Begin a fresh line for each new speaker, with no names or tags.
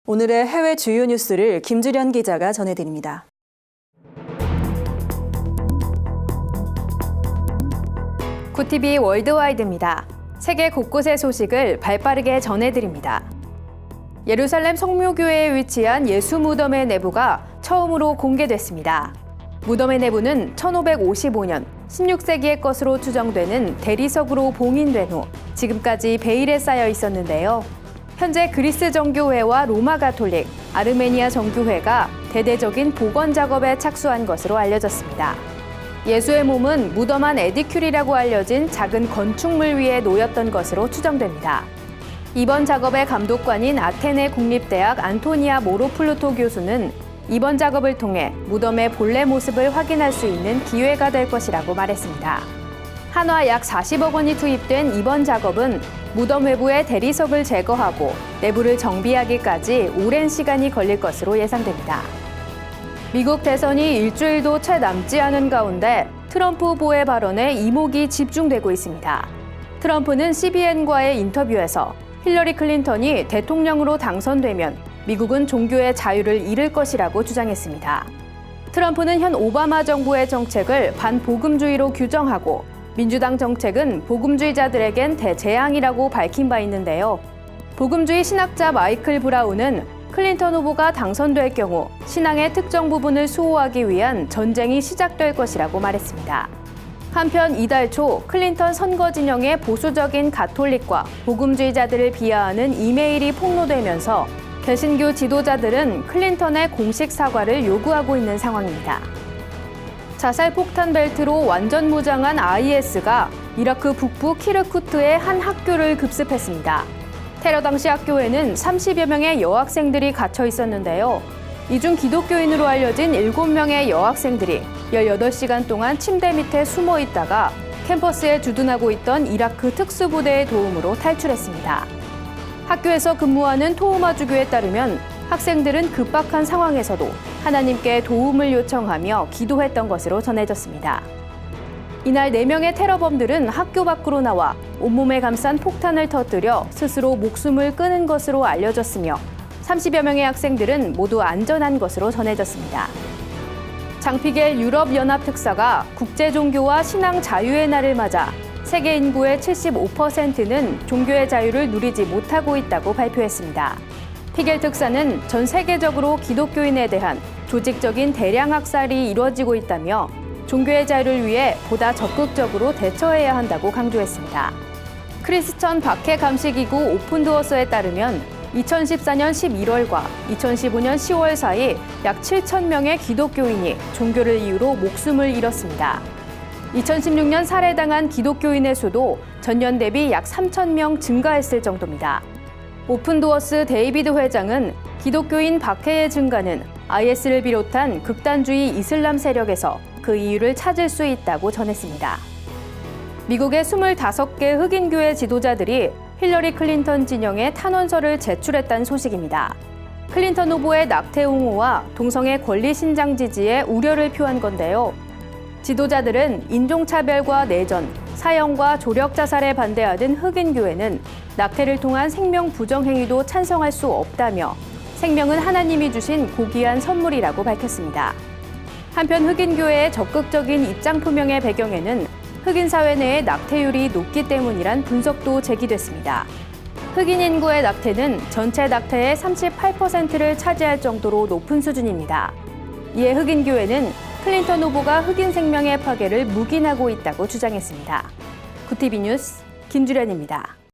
오늘의 해외 주요 뉴스를 김주련 기자가 전해드립니다.
굿TV 월드와이드입니다. 세계 곳곳의 소식을 발빠르게 전해드립니다. 예루살렘 성묘교회에 위치한 예수 무덤의 내부가 처음으로 공개됐습니다. 무덤의 내부는 1555년 16세기의 것으로 추정되는 대리석으로 봉인된 후 지금까지 베일에 쌓여 있었는데요. 현재 그리스 정교회와 로마 가톨릭, 아르메니아 정교회가 대대적인 복원 작업에 착수한 것으로 알려졌습니다. 예수의 몸은 무덤 안 에디큘이라고 알려진 작은 건축물 위에 놓였던 것으로 추정됩니다. 이번 작업의 감독관인 아테네 국립대학 안토니아 모로플루토 교수는 이번 작업을 통해 무덤의 본래 모습을 확인할 수 있는 기회가 될 것이라고 말했습니다. 한화 약 40억 원이 투입된 이번 작업은 무덤 외부의 대리석을 제거하고 내부를 정비하기까지 오랜 시간이 걸릴 것으로 예상됩니다. 미국 대선이 일주일도 채 남지 않은 가운데 트럼프 후보의 발언에 이목이 집중되고 있습니다. 트럼프는 CBN과의 인터뷰에서 힐러리 클린턴이 대통령으로 당선되면 미국은 종교의 자유를 잃을 것이라고 주장했습니다. 트럼프는 현 오바마 정부의 정책을 반복음주의로 규정하고 민주당 정책은 복음주의자들에겐 대재앙이라고 밝힌 바 있는데요. 복음주의 신학자 마이클 브라운은 클린턴 후보가 당선될 경우 신앙의 특정 부분을 수호하기 위한 전쟁이 시작될 것이라고 말했습니다. 한편 이달 초 클린턴 선거 진영의 보수적인 가톨릭과 복음주의자들을 비하하는 이메일이 폭로되면서 개신교 지도자들은 클린턴의 공식 사과를 요구하고 있는 상황입니다. 자살 폭탄 벨트로 완전 무장한 IS가 이라크 북부 키르쿠트의 한 학교를 급습했습니다. 테러 당시 학교에는 30여 명의 여학생들이 갇혀 있었는데요. 이 중 기독교인으로 알려진 7명의 여학생들이 18시간 동안 침대 밑에 숨어 있다가 캠퍼스에 주둔하고 있던 이라크 특수부대의 도움으로 탈출했습니다. 학교에서 근무하는 토우마주교에 따르면 학생들은 급박한 상황에서도 하나님께 도움을 요청하며 기도했던 것으로 전해졌습니다. 이날 4명의 테러범들은 학교 밖으로 나와 온몸에 감싼 폭탄을 터뜨려 스스로 목숨을 끊은 것으로 알려졌으며 30여 명의 학생들은 모두 안전한 것으로 전해졌습니다. 장피겔 유럽연합 특사가 국제종교와 신앙 자유의 날을 맞아 세계 인구의 75%는 종교의 자유를 누리지 못하고 있다고 발표했습니다. 피겔 특사는 전 세계적으로 기독교인에 대한 조직적인 대량 학살이 이루어지고 있다며 종교의 자유를 위해 보다 적극적으로 대처해야 한다고 강조했습니다. 크리스천 박해 감시기구 오픈도어스에 따르면 2014년 11월과 2015년 10월 사이 약 7천 명의 기독교인이 종교를 이유로 목숨을 잃었습니다. 2016년 살해당한 기독교인의 수도 전년 대비 약 3천 명 증가했을 정도입니다. 오픈도어스 데이비드 회장은 기독교인 박해의 증가는 IS를 비롯한 극단주의 이슬람 세력에서 그 이유를 찾을 수 있다고 전했습니다. 미국의 25개 흑인교회 지도자들이 힐러리 클린턴 진영에 탄원서를 제출했다는 소식입니다. 클린턴 후보의 낙태 옹호와 동성애 권리 신장 지지에 우려를 표한 건데요. 지도자들은 인종차별과 내전, 사형과 조력 자살에 반대하는 흑인교회는 낙태를 통한 생명 부정행위도 찬성할 수 없다며 생명은 하나님이 주신 고귀한 선물이라고 밝혔습니다. 한편 흑인교회의 적극적인 입장 표명의 배경에는 흑인 사회 내의 낙태율이 높기 때문이란 분석도 제기됐습니다. 흑인 인구의 낙태는 전체 낙태의 38%를 차지할 정도로 높은 수준입니다. 이에 흑인교회는 클린턴 후보가 흑인 생명의 파괴를 묵인하고 있다고 주장했습니다. 굿TV 뉴스 김주련입니다.